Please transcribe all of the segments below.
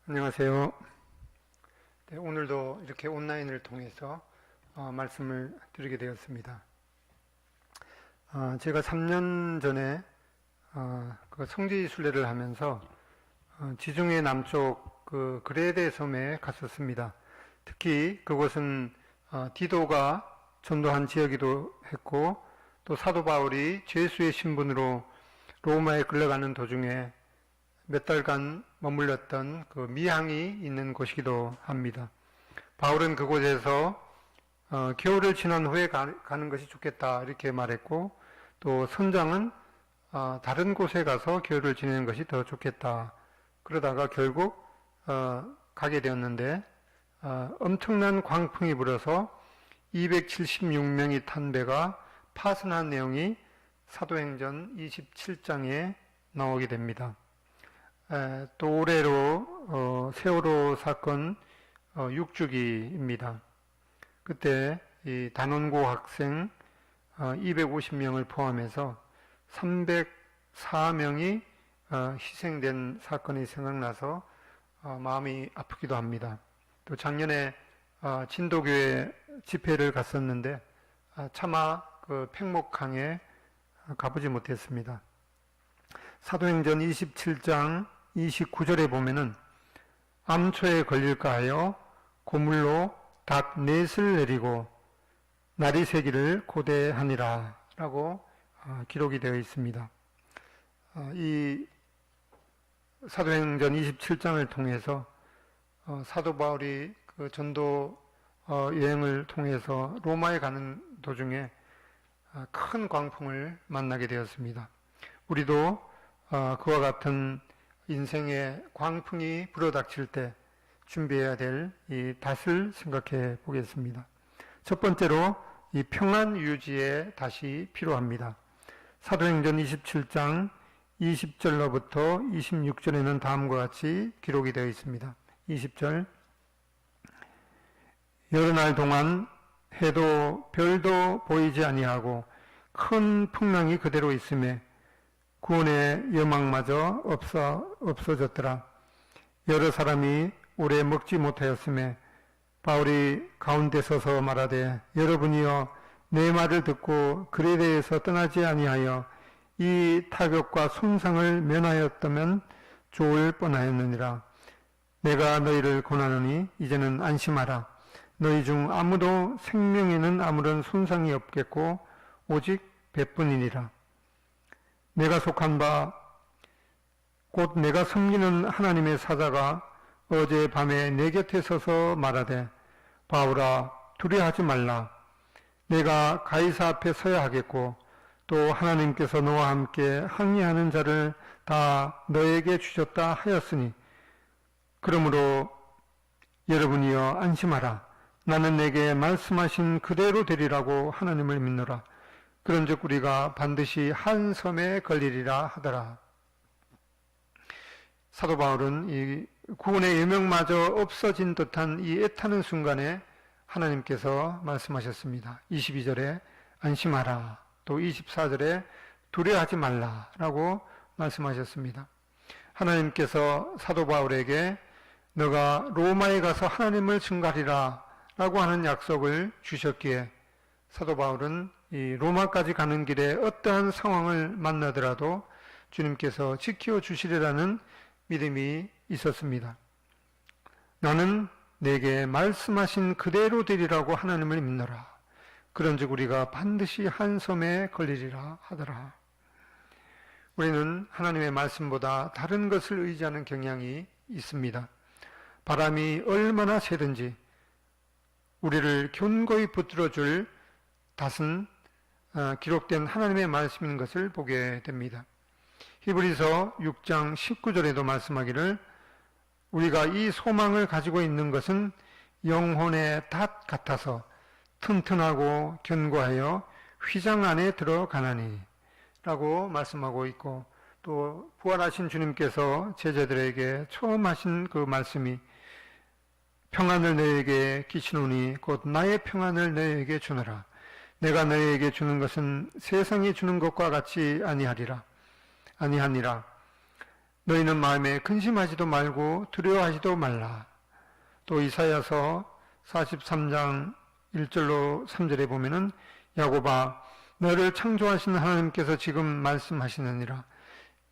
안녕하세요. 네, 오늘도 이렇게 온라인을 통해서 말씀을 드리게 되었습니다. 제가 3년 전에 그 성지 순례를 하면서 지중해 남쪽 그 그레데 섬에 갔었습니다. 특히 그곳은 디도가 전도한 지역이기도 했고, 또 사도 바울이 죄수의 신분으로 로마에 끌려가는 도중에 몇 달간 머물렀던 그 미항이 있는 곳이기도 합니다. 바울은 그곳에서 겨울을 지난 후에 가는 것이 좋겠다 이렇게 말했고, 또 선장은 다른 곳에 가서 겨울을 지내는 것이 더 좋겠다. 그러다가 결국 가게 되었는데 엄청난 광풍이 불어서 276명이 탄 배가 파손한 내용이 사도행전 27장에 나오게 됩니다. 또 올해로 세월호 사건 6주기입니다. 그때 이 단원고 학생 250명을 포함해서 304명이 희생된 사건이 생각나서 마음이 아프기도 합니다. 또 작년에 진도교회 집회를 갔었는데 차마 그 팽목항에 가보지 못했습니다. 사도행전 27장 29절에 보면은 암초에 걸릴까 하여 고물로 닭 넷을 내리고 날이 새기를 고대하니라 라고 기록이 되어 있습니다. 이 사도행전 27장을 통해서 사도 바울이 그 전도 여행을 통해서 로마에 가는 도중에 큰 광풍을 만나게 되었습니다. 우리도 그와 같은 인생의 광풍이 불어닥칠 때 준비해야 될 이 닷을 생각해 보겠습니다. 첫 번째로 이 평안 유지에 닷이 필요합니다. 사도행전 27장 20절로부터 26절에는 다음과 같이 기록이 되어 있습니다. 20절 여러 날 동안 해도 별도 보이지 아니하고 큰 풍랑이 그대로 있음에 구원의 여망마저 없어졌더라. 여러 사람이 오래 먹지 못하였음에 바울이 가운데 서서 말하되 여러분이여 내 말을 듣고 그레데에서 떠나지 아니하여 이 타격과 손상을 면하였다면 좋을 뻔하였느니라. 내가 너희를 권하노니 이제는 안심하라. 너희 중 아무도 생명에는 아무런 손상이 없겠고 오직 배뿐이니라. 내가 속한 바 곧 내가 섬기는 하나님의 사자가 어제 밤에 내 곁에 서서 말하되 바울아 두려워하지 말라. 내가 가이사 앞에 서야 하겠고 또 하나님께서 너와 함께 항의하는 자를 다 너에게 주셨다 하였으니 그러므로 여러분이여 안심하라. 나는 내게 말씀하신 그대로 되리라고 하나님을 믿노라. 그런즉 우리가 반드시 한 섬에 걸리리라 하더라. 사도 바울은 이 구원의 여명마저 없어진 듯한 이 애타는 순간에 하나님께서 말씀하셨습니다. 22절에 안심하라. 또 24절에 두려워하지 말라라고 말씀하셨습니다. 하나님께서 사도 바울에게 너가 로마에 가서 하나님을 증거하리라 라고 하는 약속을 주셨기에 사도 바울은 이 로마까지 가는 길에 어떠한 상황을 만나더라도 주님께서 지켜 주시리라는 믿음이 있었습니다. 나는 내게 말씀하신 그대로 되리라고 하나님을 믿노라. 그런즉 우리가 반드시 한 섬에 걸리리라 하더라. 우리는 하나님의 말씀보다 다른 것을 의지하는 경향이 있습니다. 바람이 얼마나 세든지 우리를 견고히 붙들어줄 닷은 기록된 하나님의 말씀인 것을 보게 됩니다. 히브리서 6장 19절에도 말씀하기를 우리가 이 소망을 가지고 있는 것은 영혼의 닷 같아서 튼튼하고 견고하여 휘장 안에 들어가나니 라고 말씀하고 있고, 또 부활하신 주님께서 제자들에게 처음 하신 그 말씀이 평안을 너희에게 끼치노니 곧 나의 평안을 너희에게 주노라. 내가 너희에게 주는 것은 세상이 주는 것과 같이 아니하니라. 너희는 마음에 근심하지도 말고 두려워하지도 말라. 또 이사야서 43장 1절로 3절에 보면은 야곱아 너를 창조하신 하나님께서 지금 말씀하시느니라.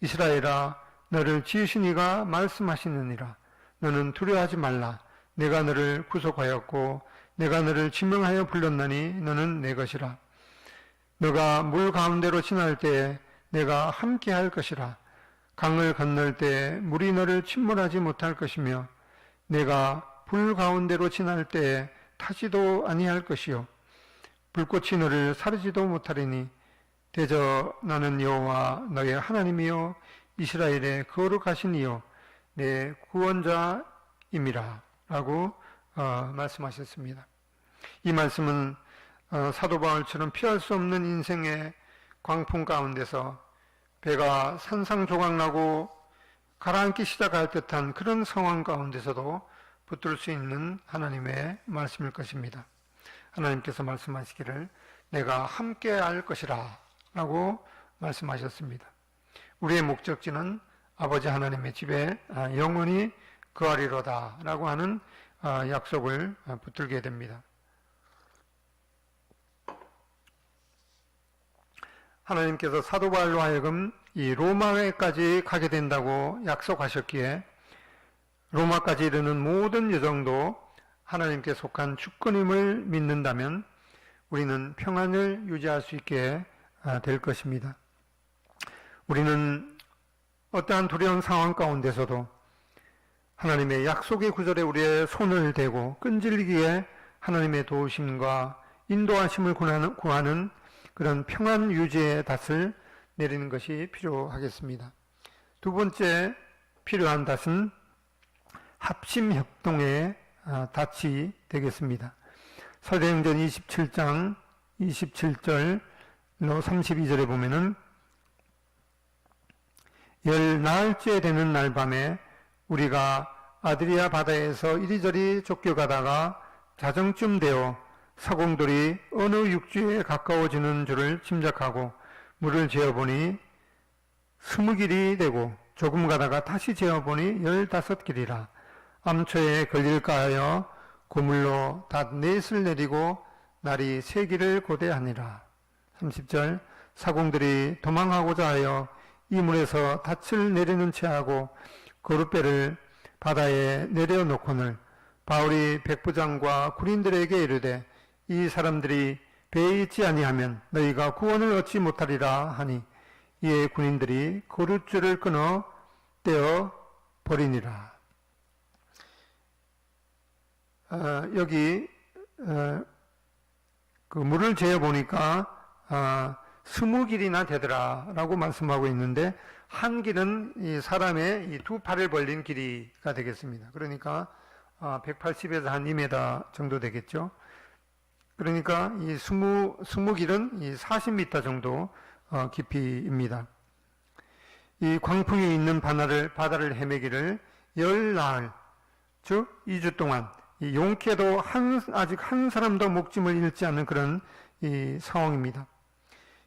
이스라엘아 너를 지으신 이가 말씀하시느니라. 너는 두려워하지 말라. 내가 너를 구속하였고 내가 너를 지명하여 불렀나니 너는 내 것이라. 너가 물 가운데로 지날 때에 내가 함께 할 것이라. 강을 건널 때에 물이 너를 침몰하지 못할 것이며 내가 불 가운데로 지날 때에 타지도 아니할 것이요 불꽃이 너를 사르지도 못하리니 대저 나는 여호와 너의 하나님이요 이스라엘의 거룩하신 이요 내 구원자임이라 라고 말씀하셨습니다. 이 말씀은 사도 바울처럼 피할 수 없는 인생의 광풍 가운데서 배가 산상조각나고 가라앉기 시작할 듯한 그런 상황 가운데서도 붙들 수 있는 하나님의 말씀일 것입니다. 하나님께서 말씀하시기를 내가 함께 할 것이라 라고 말씀하셨습니다. 우리의 목적지는 아버지 하나님의 집에 영원히 거하리로다 라고 하는 약속을 붙들게 됩니다. 하나님께서 사도 바울로 하여금 이 로마에까지 가게 된다고 약속하셨기에 로마까지 이르는 모든 여정도 하나님께 속한 주권임을 믿는다면 우리는 평안을 유지할 수 있게 될 것입니다. 우리는 어떠한 두려운 상황 가운데서도 하나님의 약속의 구절에 우리의 손을 대고 끈질기게 하나님의 도우심과 인도하심을 구하는 그런 평안 유지의 닷을 내리는 것이 필요하겠습니다. 두 번째 필요한 닷은 합심협동의 닷이 되겠습니다. 사도행전 27장 27절로 32절에 보면은 열 나흘째 되는 날 밤에 우리가 아드리아 바다에서 이리저리 쫓겨가다가 자정쯤 되어 사공들이 어느 육지에 가까워지는 줄을 짐작하고 물을 재어보니 20길이 되고 조금 가다가 다시 재어보니 15길이라. 암초에 걸릴까 하여 고물로 닷 넷을 내리고 날이 3길을 고대하니라. 30절 사공들이 도망하고자 하여 이 물에서 닻을 내리는 채하고 거룻배를 바다에 내려놓고는 바울이 백부장과 군인들에게 이르되 이 사람들이 배에 있지 아니하면 너희가 구원을 얻지 못하리라 하니 이에 군인들이 거룻줄을 끊어 떼어 버리니라. 여기 그 물을 재어 보니까 20길이나 되더라 라고 말씀하고 있는데 한 길은 이 사람의 이 두 팔을 벌린 길이가 되겠습니다. 그러니까 180에서 한 2m 정도 되겠죠. 그러니까 이 20길은 이 40m 정도 깊이입니다. 이 광풍이 있는 바다를 헤매기를 10나흘, 즉 2주 동안 이 용케도 아직 한 사람도 목짐을 잃지 않는 그런 이 상황입니다.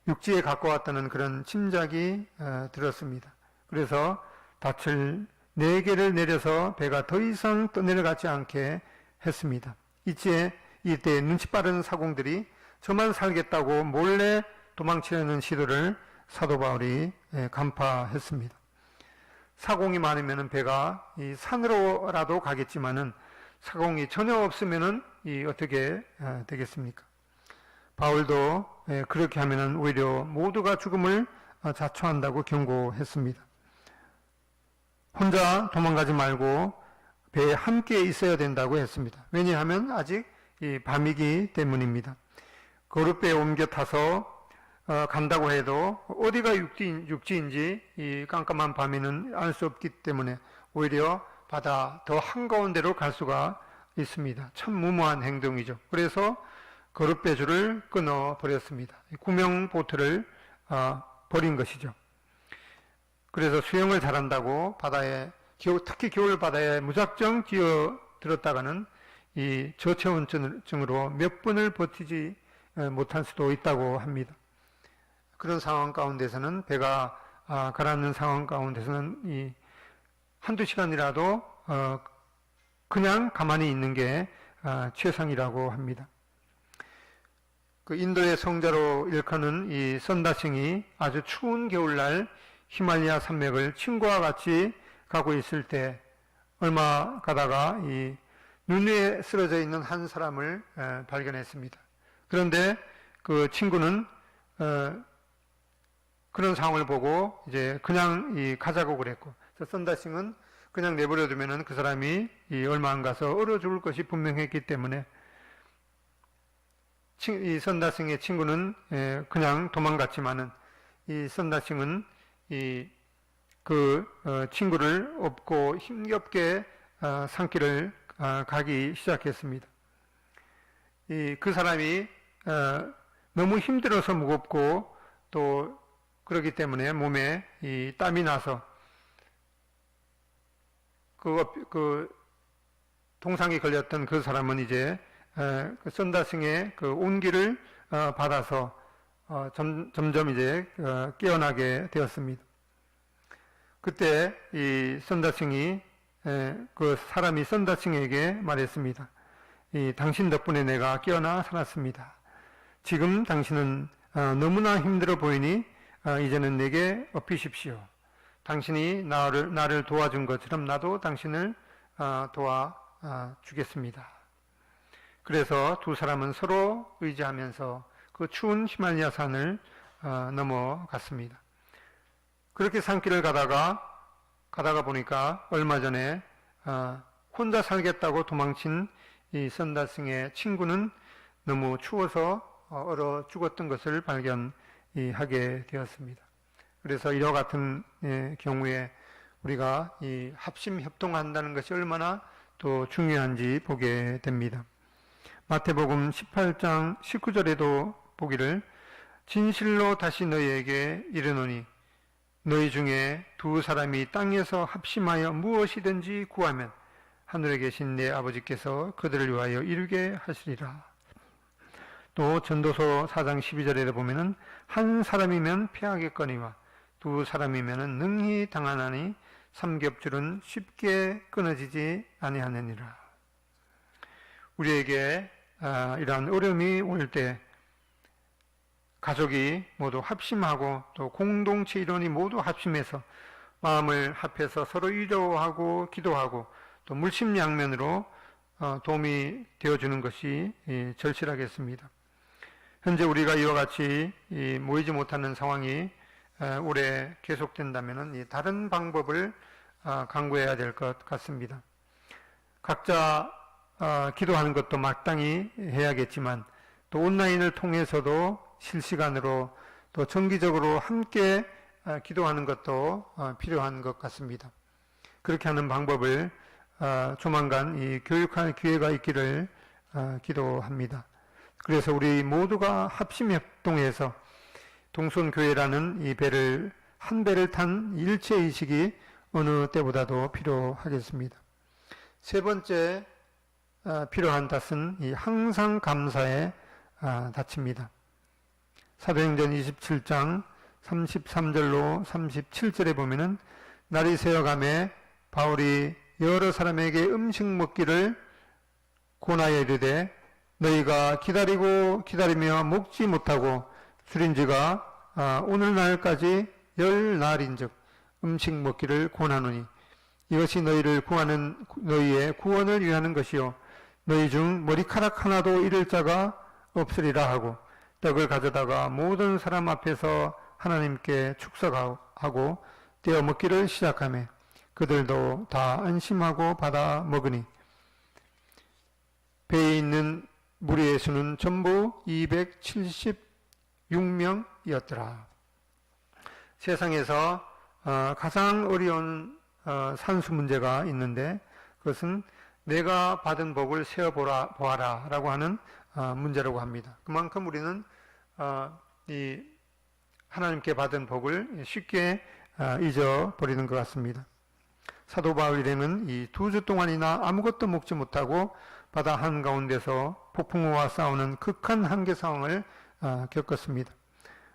육지에 가까웠다는 그런 짐작이 들었습니다. 그래서 닻을 4개를 내려서 배가 더 이상 떠내려가지 않게 했습니다. 이때 눈치 빠른 사공들이 저만 살겠다고 몰래 도망치려는 시도를 사도 바울이 간파했습니다. 사공이 많으면 배가 이 산으로라도 가겠지만은 사공이 전혀 없으면은 어떻게 되겠습니까? 바울도 그렇게 하면은 오히려 모두가 죽음을 자초한다고 경고했습니다. 혼자 도망가지 말고 배에 함께 있어야 된다고 했습니다. 왜냐하면 아직 이 밤이기 때문입니다. 거룻배에 옮겨 타서 간다고 해도 어디가 육지인지 이 깜깜한 밤에는 알 수 없기 때문에 오히려 바다 더 한가운데로 갈 수가 있습니다. 참 무모한 행동이죠. 그래서 거룻배 줄을 끊어 버렸습니다. 구명 보트를 버린 것이죠. 그래서 수영을 잘한다고 바다에 특히 겨울 바다에 무작정 뛰어들었다가는 이 저체온증으로 몇 분을 버티지 못할 수도 있다고 합니다. 그런 상황 가운데서는 배가 가라앉는 상황 가운데서는 이 한두 시간이라도 그냥 가만히 있는 게 최상이라고 합니다. 그 인도의 성자로 일컫는 이 선다싱이 아주 추운 겨울날 히말라야 산맥을 친구와 같이 가고 있을 때 얼마 가다가 이 눈 위에 쓰러져 있는 한 사람을 발견했습니다. 그런데 그 친구는 그런 상황을 보고 이제 그냥 가자고 그랬고, 그래서 선다싱은 그냥 내버려 두면은 그 사람이 얼마 안 가서 얼어 죽을 것이 분명했기 때문에 이 선다싱의 친구는 그냥 도망갔지만은 이 선다싱은 친구를 업고 힘겹게 산길을 가기 시작했습니다. 그 사람이 너무 힘들어서 무겁고 또 그렇기 때문에 몸에 땀이 나서 그 동상이 걸렸던 그 사람은 이제 그 선다싱의 그 온기를 받아서 점점 이제 깨어나게 되었습니다. 그때 이 선다싱이 그 사람이 선다싱에게 말했습니다. 당신 덕분에 내가 깨어나 살았습니다. 지금 당신은 너무나 힘들어 보이니 이제는 내게 업히십시오. 당신이 나를 도와준 것처럼 나도 당신을 도와주겠습니다. 그래서 두 사람은 서로 의지하면서 그 추운 히말라야 산을 넘어갔습니다. 그렇게 산길을 가다가 보니까 얼마 전에 혼자 살겠다고 도망친 이 선다싱의 친구는 너무 추워서 얼어 죽었던 것을 발견하게 되었습니다. 그래서 이와 같은 경우에 우리가 이 합심 협동한다는 것이 얼마나 또 중요한지 보게 됩니다. 마태복음 18장 19절에도 보기를 진실로 다시 너희에게 이르노니 너희 중에 두 사람이 땅에서 합심하여 무엇이든지 구하면 하늘에 계신 내 아버지께서 그들을 위하여 이루게 하시리라. 또 전도서 4장 12절에 보면은 한 사람이면 패하겠거니와 두 사람이면 능히 당하나니 삼겹줄은 쉽게 끊어지지 아니하느니라. 우리에게 이러한 어려움이 올 때 가족이 모두 합심하고 또 공동체 일원이 모두 합심해서 마음을 합해서 서로 위로하고 기도하고 또 물심양면으로 도움이 되어주는 것이 절실하겠습니다. 현재 우리가 이와 같이 모이지 못하는 상황이 오래 계속된다면 다른 방법을 강구해야 될 것 같습니다. 각자 기도하는 것도 마땅히 해야겠지만 또 온라인을 통해서도 실시간으로 또 정기적으로 함께 기도하는 것도 필요한 것 같습니다. 그렇게 하는 방법을 조만간 교육할 기회가 있기를 기도합니다. 그래서 우리 모두가 합심협동해서 동손교회라는 이 배를 한 배를 탄 일체의식이 어느 때보다도 필요하겠습니다. 세 번째 필요한 탓은 이 항상 감사의 탓입니다. 사도행전 27장 33절로 37절에 보면은 날이 새어가매 바울이 여러 사람에게 음식 먹기를 권하여 이르되 너희가 기다리며 먹지 못하고 줄인 지가 오늘날까지 10날인즉 음식 먹기를 권하노니 이것이 너희를 구하는 너희의 구원을 위하는 것이요 너희 중 머리카락 하나도 잃을 자가 없으리라 하고 떡을 가져다가 모든 사람 앞에서 하나님께 축사하고 떼어 먹기를 시작하며 그들도 다 안심하고 받아 먹으니 배에 있는 무리의 수는 전부 276명이었더라. 세상에서 가장 어려운 산수 문제가 있는데 그것은 내가 받은 복을 세어보아라 라고 하는 문제라고 합니다. 그만큼 우리는 이 하나님께 받은 복을 쉽게 잊어버리는 것 같습니다. 사도 바울 일행은 이 2주 동안이나 아무것도 먹지 못하고 바다 한가운데서 폭풍우와 싸우는 극한 한계 상황을 겪었습니다.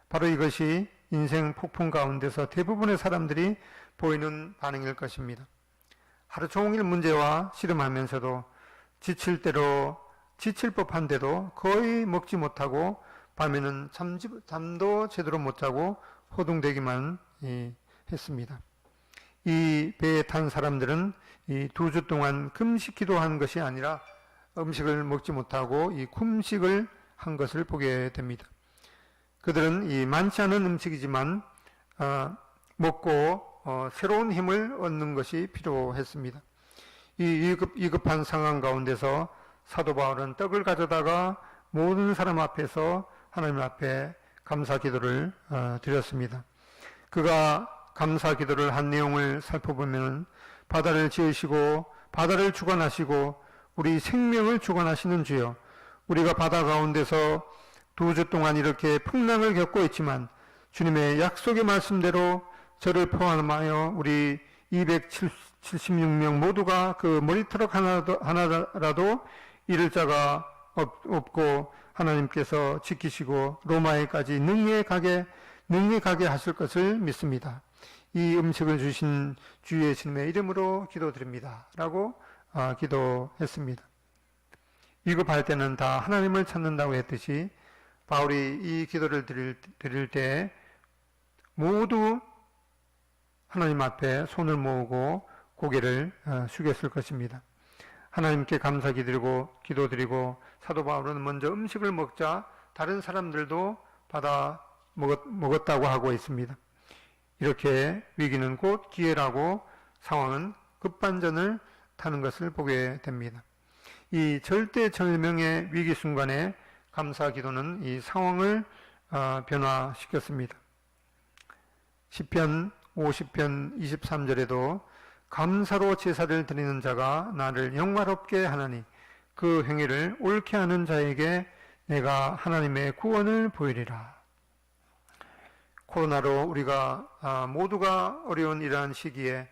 바로 이것이 인생 폭풍 가운데서 대부분의 사람들이 보이는 반응일 것입니다. 하루 종일 문제와 씨름하면서도 지칠 대로 지칠 법한데도 거의 먹지 못하고 밤에는 잠도 제대로 못 자고 호둥대기만 했습니다. 이 배에 탄 사람들은 이 2주 동안 금식 기도한 것이 아니라 음식을 먹지 못하고 이 금식을 한 것을 보게 됩니다. 그들은 이 많지 않은 음식이지만 먹고 새로운 힘을 얻는 것이 필요했습니다. 이 위급한 상황 가운데서 사도 바울은 떡을 가져다가 모든 사람 앞에서 하나님 앞에 감사 기도를 드렸습니다. 그가 감사 기도를 한 내용을 살펴보면 바다를 지으시고 바다를 주관하시고 우리 생명을 주관하시는 주여, 우리가 바다 가운데서 2주 동안 이렇게 풍랑을 겪고 있지만 주님의 약속의 말씀대로 저를 포함하여 우리 276명 모두가 그 머리털럭 하나라도 잃을 자가 없고 하나님께서 지키시고 로마에까지 능히 가게 하실 것을 믿습니다. 이 음식을 주신 주 예수님의 이름으로 기도드립니다. 라고 기도했습니다. 위급할 때는 다 하나님을 찾는다고 했듯이 바울이 이 기도를 드릴 때 모두 하나님 앞에 손을 모으고 고개를 숙였을 것입니다. 하나님께 기도드리고 사도 바울은 먼저 음식을 먹자 다른 사람들도 받아 먹었다고 하고 있습니다. 이렇게 위기는 곧 기회라고 상황은 급반전을 타는 것을 보게 됩니다. 이 절대절명의 위기 순간에 감사 기도는 이 상황을 변화시켰습니다. 시편 50편 23절에도 감사로 제사를 드리는 자가 나를 영화롭게 하나니 그 행위를 옳게 하는 자에게 내가 하나님의 구원을 보이리라. 코로나로 우리가 모두가 어려운 이러한 시기에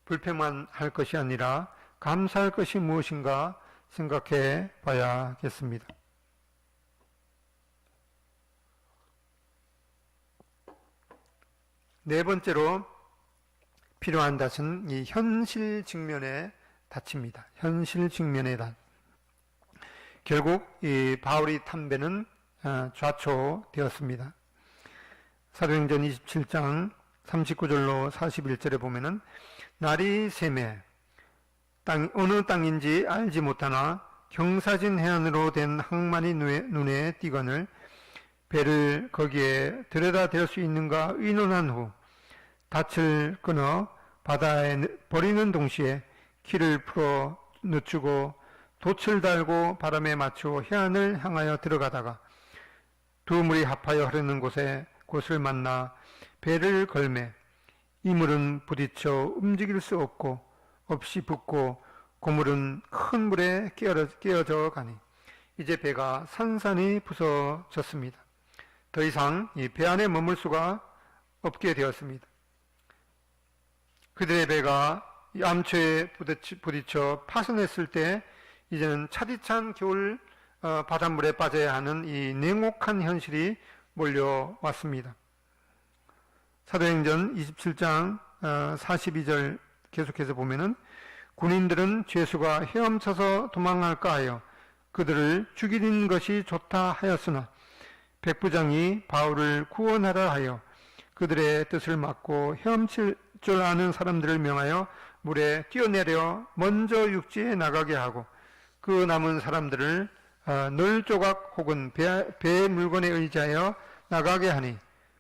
불평만 할 것이 아니라 감사할 것이 무엇인가 생각해 봐야겠습니다. 네 번째로 필요한 닻은 이 현실 직면의 닻입니다. 현실 직면의 닻. 결국 이 바울이 탄 배는 좌초되었습니다. 사도행전 27장 39절로 41절에 보면은 날이 새매 어느 땅인지 알지 못하나 경사진 해안으로 된 항만이 눈에 띄거늘 배를 거기에 들여다 댈 수 있는가 의논한 후 닻을 끊어 바다에 버리는 동시에 키를 풀어 늦추고 돛을 달고 바람에 맞추어 해안을 향하여 들어가다가 두 물이 합하여 흐르는 곳을 만나 배를 걸매 이물은 부딪혀 움직일 수 없이 붙고 고물은 큰 물에 깨어져 가니 이제 배가 산산이 부서졌습니다. 더 이상 이 배 안에 머물 수가 없게 되었습니다. 그들의 배가 암초에 부딪혀 파손했을 때 이제는 차디찬 겨울 바닷물에 빠져야 하는 이 냉혹한 현실이 몰려왔습니다. 사도행전 27장 42절 계속해서 보면은 군인들은 죄수가 헤엄쳐서 도망할까 하여 그들을 죽이는 것이 좋다 하였으나 백부장이 바울을 구원하라 하여 그들의 뜻을 막고 헤엄칠 줄 아는 사람들을 명하여 물에 뛰어내려 먼저 육지에 나가게 하고 그 남은 사람들을 널 조각 혹은 배 물건에 의지하여 나가게 하니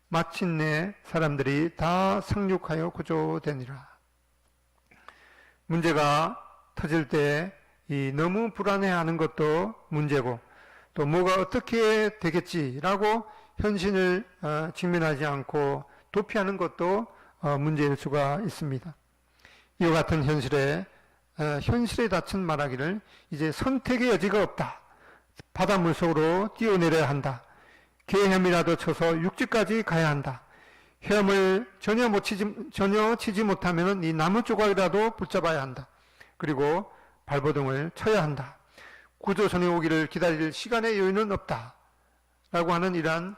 마침내 사람들이 다 상륙하여 구조되니라. 문제가 터질 때 너무 불안해하는 것도 문제고 또 뭐가 어떻게 되겠지라고 현실을 직면하지 않고 도피하는 것도 문제일 수가 있습니다. 이와 같은 현실에 닫힌 말하기를 이제 선택의 여지가 없다. 바닷물 속으로 뛰어내려야 한다. 개헤엄이라도 쳐서 육지까지 가야 한다. 헤엄을 전혀 치지 못하면 이 나무 조각이라도 붙잡아야 한다. 그리고 발버둥을 쳐야 한다. 구조선이 오기를 기다릴 시간의 여유는 없다. 라고 하는 이러한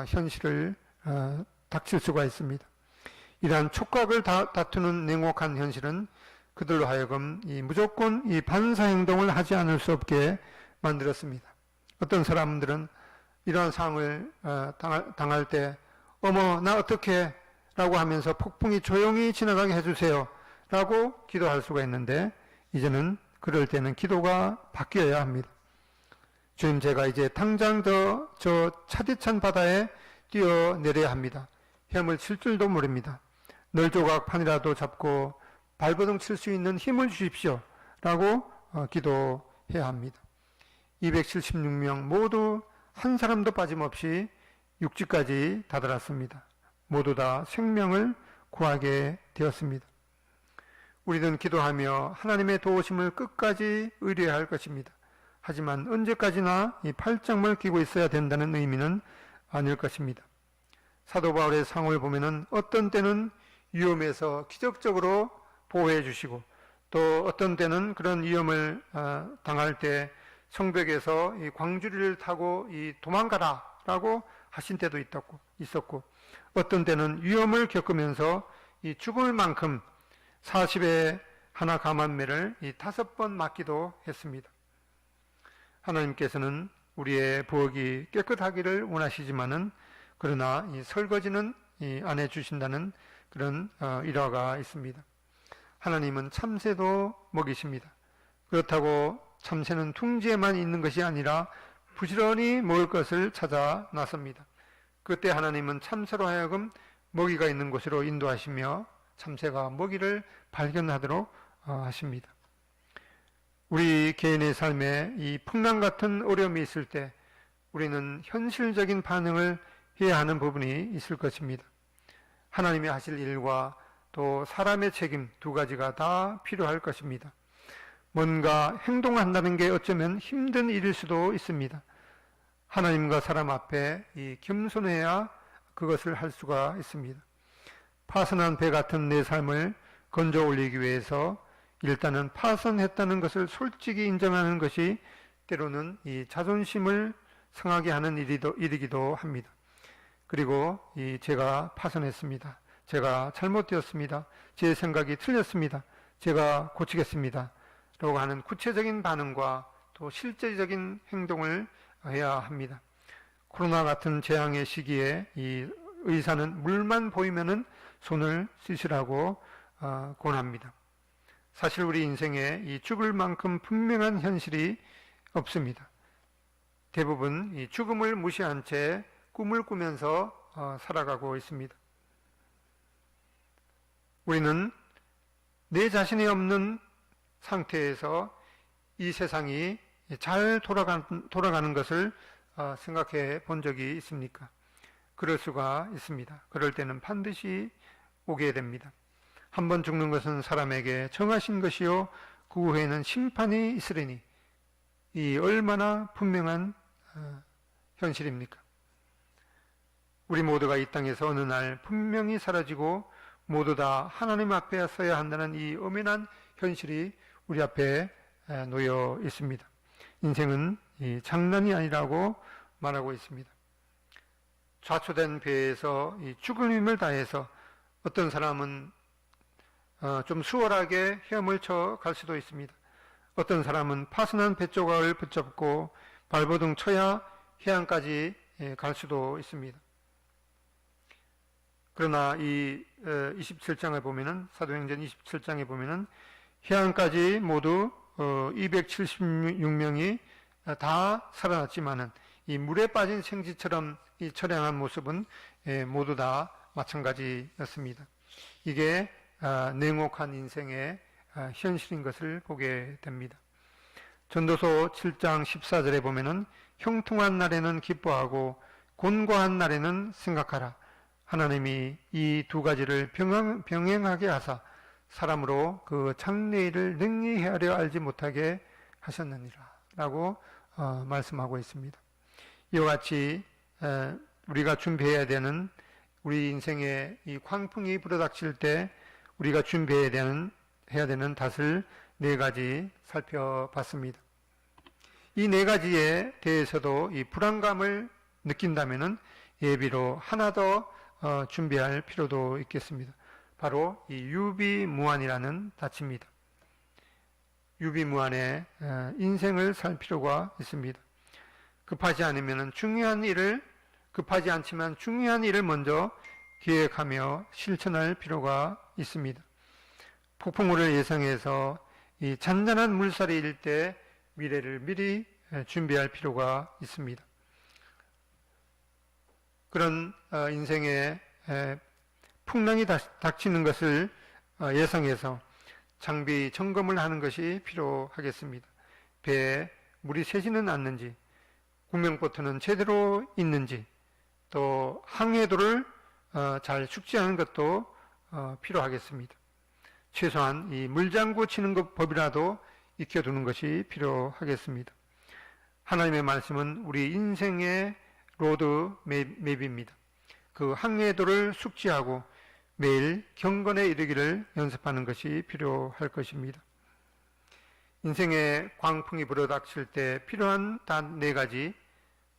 현실을 닥칠 수가 있습니다. 이러한 촉각을 다투는 냉혹한 현실은 그들로 하여금 무조건 이 반사 행동을 하지 않을 수 없게 만들었습니다. 어떤 사람들은 이러한 상황을 당할 때 어머 나 어떡해 라고 하면서 폭풍이 조용히 지나가게 해주세요 라고 기도할 수가 있는데, 이제는 그럴 때는 기도가 바뀌어야 합니다. 주님, 제가 이제 당장 저 차디찬 바다에 뛰어내려야 합니다. 헤엄을 칠 줄도 모릅니다. 널조각판이라도 잡고 발버둥 칠 수 있는 힘을 주십시오 라고 기도해야 합니다. 276명 모두 한 사람도 빠짐없이 육지까지 다다랐습니다. 모두 다 생명을 구하게 되었습니다. 우리는 기도하며 하나님의 도우심을 끝까지 의뢰해야 할 것입니다. 하지만 언제까지나 이 팔짱을 끼고 있어야 된다는 의미는 아닐 것입니다. 사도 바울의 상을 보면은 어떤 때는 위험에서 기적적으로 보호해 주시고, 또 어떤 때는 그런 위험을 당할 때 성벽에서 이 광주리를 타고 도망가라 라고 하신 때도 있었고, 어떤 때는 위험을 겪으면서 이 죽을 만큼 40에 하나 감한매를 5번 맞기도 했습니다. 하나님께서는 우리의 부엌이 깨끗하기를 원하시지만은, 그러나 이 설거지는 안 해주신다는 그런 일화가 있습니다. 하나님은 참새도 먹이십니다. 그렇다고 참새는 둥지에만 있는 것이 아니라 부지런히 먹을 것을 찾아 나섭니다. 그때 하나님은 참새로 하여금 먹이가 있는 곳으로 인도하시며 참새가 먹이를 발견하도록 하십니다. 우리 개인의 삶에 이 풍랑 같은 어려움이 있을 때 우리는 현실적인 반응을 해야 하는 부분이 있을 것입니다. 하나님이 하실 일과 또 사람의 책임 두 가지가 다 필요할 것입니다. 뭔가 행동한다는 게 어쩌면 힘든 일일 수도 있습니다. 하나님과 사람 앞에 겸손해야 그것을 할 수가 있습니다. 파손한 배 같은 내 삶을 건져 올리기 위해서 일단은 파손했다는 것을 솔직히 인정하는 것이 때로는 이 자존심을 상하게 하는 일이기도 합니다. 그리고 제가 파손했습니다. 제가 잘못되었습니다. 제 생각이 틀렸습니다. 제가 고치겠습니다. 라고 하는 구체적인 반응과 또 실제적인 행동을 해야 합니다. 코로나 같은 재앙의 시기에 이 의사는 물만 보이면은 손을 씻으라고 권합니다. 사실 우리 인생에 이 죽을 만큼 분명한 현실이 없습니다. 대부분 이 죽음을 무시한 채 꿈을 꾸면서 살아가고 있습니다. 우리는 내 자신이 없는 상태에서 이 세상이 잘 돌아가는 것을 생각해 본 적이 있습니까? 그럴 수가 있습니다. 그럴 때는 반드시 오게 됩니다. 한번 죽는 것은 사람에게 정하신 것이요 그 후에는 심판이 있으리니, 이 얼마나 분명한 현실입니까? 우리 모두가 이 땅에서 어느 날 분명히 사라지고 모두 다 하나님 앞에 서야 한다는 이 엄연한 현실이 우리 앞에 놓여 있습니다. 인생은 장난이 아니라고 말하고 있습니다. 좌초된 배에서 죽을 힘을 다해서 어떤 사람은 좀 수월하게 헤엄을 쳐 갈 수도 있습니다. 어떤 사람은 파손한 뱃조각을 붙잡고 발버둥 쳐야 해안까지 갈 수도 있습니다. 그러나 이 27장을 보면은, 사도행전 27장에 보면은 해안까지 모두 276명이 다 살아났지만은 이 물에 빠진 생쥐처럼 이 처량한 모습은 모두 다 마찬가지였습니다. 이게 냉혹한 인생의 현실인 것을 보게 됩니다. 전도서 7장 14절에 보면은 형통한 날에는 기뻐하고 곤고한 날에는 생각하라. 하나님이 이 두 가지를 병행하게 하사 사람으로 그 장래일을 능히 헤아려 알지 못하게 하셨느니라 라고 말씀하고 있습니다. 이와 같이 우리가 준비해야 되는, 우리 인생에 이 광풍이 불어닥칠 때 우리가 준비해야 되는 닷을 4가지 살펴봤습니다. 이 4가지에 대해서도 이 불안감을 느낀다면은 예비로 하나 더 준비할 필요도 있겠습니다. 바로 이 유비무환이라는 닻입니다. 유비무환의 인생을 살 필요가 있습니다. 급하지 않지만 중요한 일을 먼저 계획하며 실천할 필요가 있습니다. 폭풍우를 예상해서 이 잔잔한 물살이 일 때 미래를 미리 준비할 필요가 있습니다. 그런 인생에 풍랑이 닥치는 것을 예상해서 장비 점검을 하는 것이 필요하겠습니다. 배에 물이 새지는 않는지, 구명보트는 제대로 있는지, 또 항해도를 잘 숙지하는 것도 필요하겠습니다. 최소한 이 물장구 치는 것 법이라도 익혀두는 것이 필요하겠습니다. 하나님의 말씀은 우리 인생의 로드맵입니다. 그 항해도를 숙지하고 매일 경건에 이르기를 연습하는 것이 필요할 것입니다. 인생의 광풍이 불어닥칠 때 필요한 단 4가지.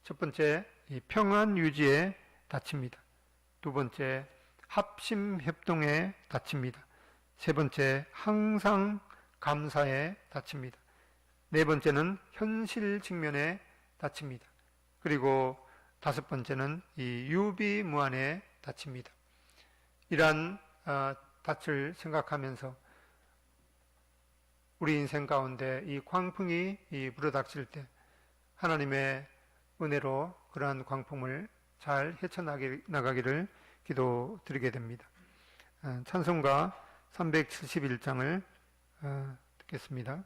첫 번째, 평안 유지에 다칩니다. 두 번째, 합심 협동에 다칩니다. 세 번째, 항상 감사에 다칩니다. 네 번째는 현실 직면에 다칩니다. 그리고 다섯 번째는 이 유비무환에 다칩니다. 이러한 닻을 생각하면서 우리 인생 가운데 이 광풍이 불어닥칠 때 하나님의 은혜로 그러한 광풍을 잘 헤쳐나가기를 기도드리게 됩니다. 찬송가 371장을 듣겠습니다.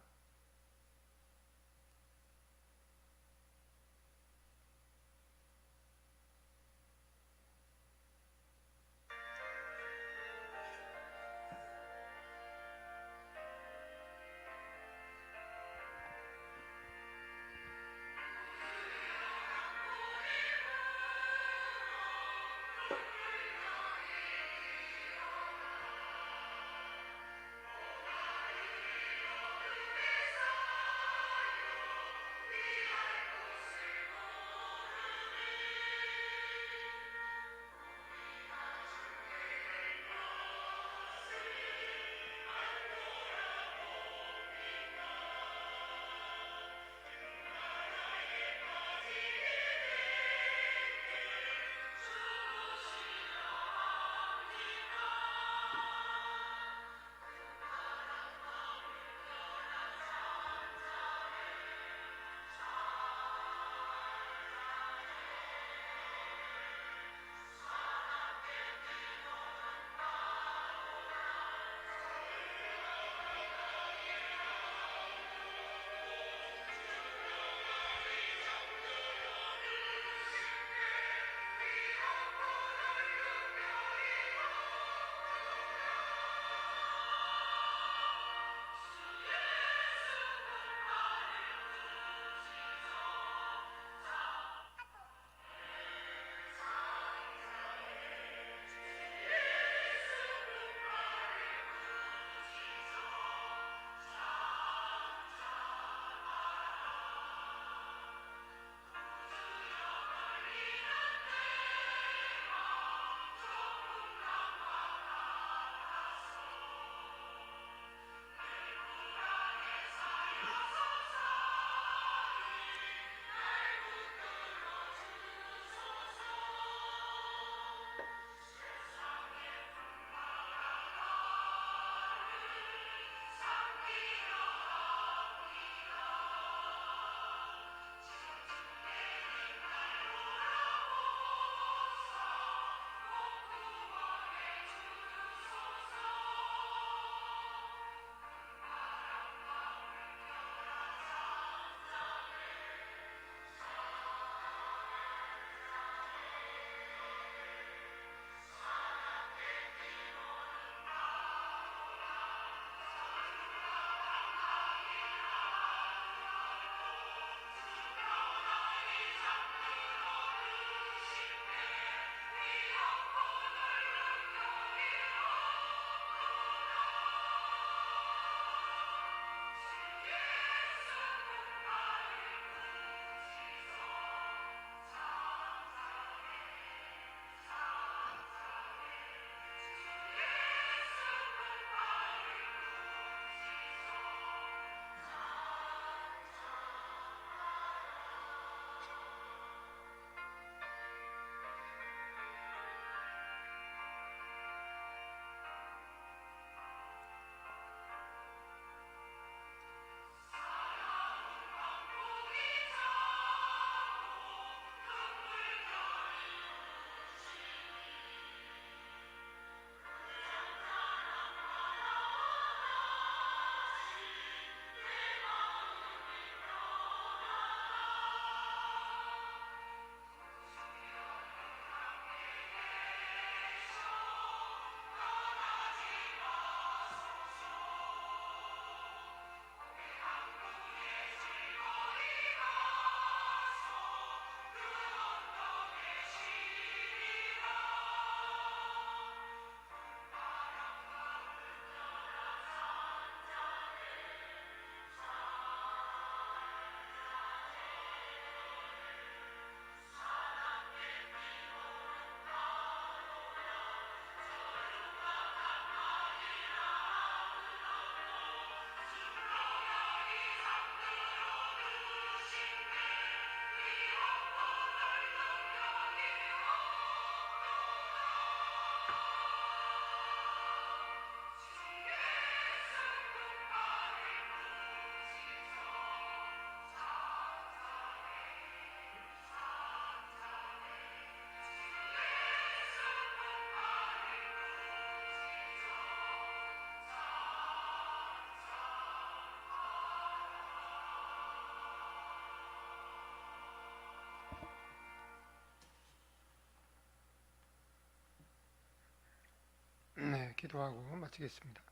기도하고 마치겠습니다.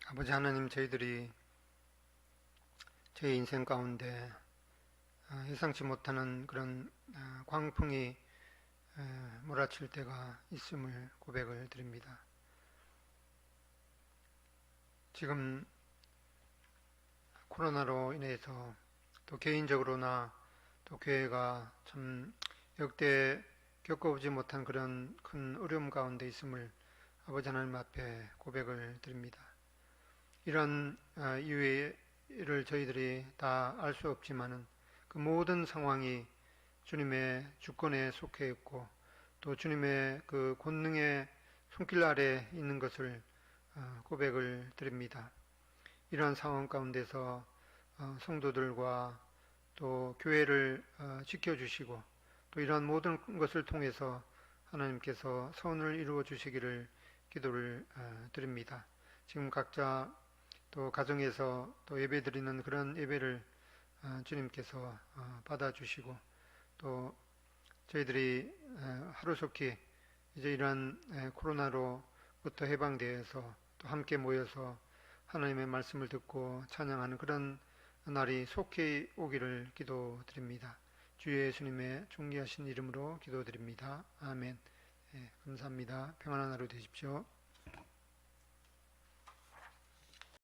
아버지 하나님, 저희들이 저희 인생 가운데 예상치 못하는 그런 광풍이 몰아칠 때가 있음을 고백을 드립니다. 지금 코로나로 인해서 또 개인적으로나 또 교회가 참 역대 겪어보지 못한 그런 큰 어려움 가운데 있음을 아버지 하나님 앞에 고백을 드립니다. 이런 이유를 저희들이 다 알 수 없지만은 그 모든 상황이 주님의 주권에 속해 있고 또 주님의 그 권능의 손길 아래 있는 것을 고백을 드립니다. 이러한 상황 가운데서 성도들과 또 교회를 지켜주시고 또 이러한 모든 것을 통해서 하나님께서 선을 이루어 주시기를 기도를 드립니다. 지금 각자 또 가정에서 또 예배 드리는 그런 예배를 주님께서 받아주시고 또 저희들이 하루속히 이제 이러한 코로나로부터 해방되어서 또 함께 모여서 하나님의 말씀을 듣고 찬양하는 그런 날이 속히 오기를 기도드립니다. 주 예수님의 존귀하신 이름으로 기도드립니다. 아멘. 감사합니다. 평안한 하루 되십시오.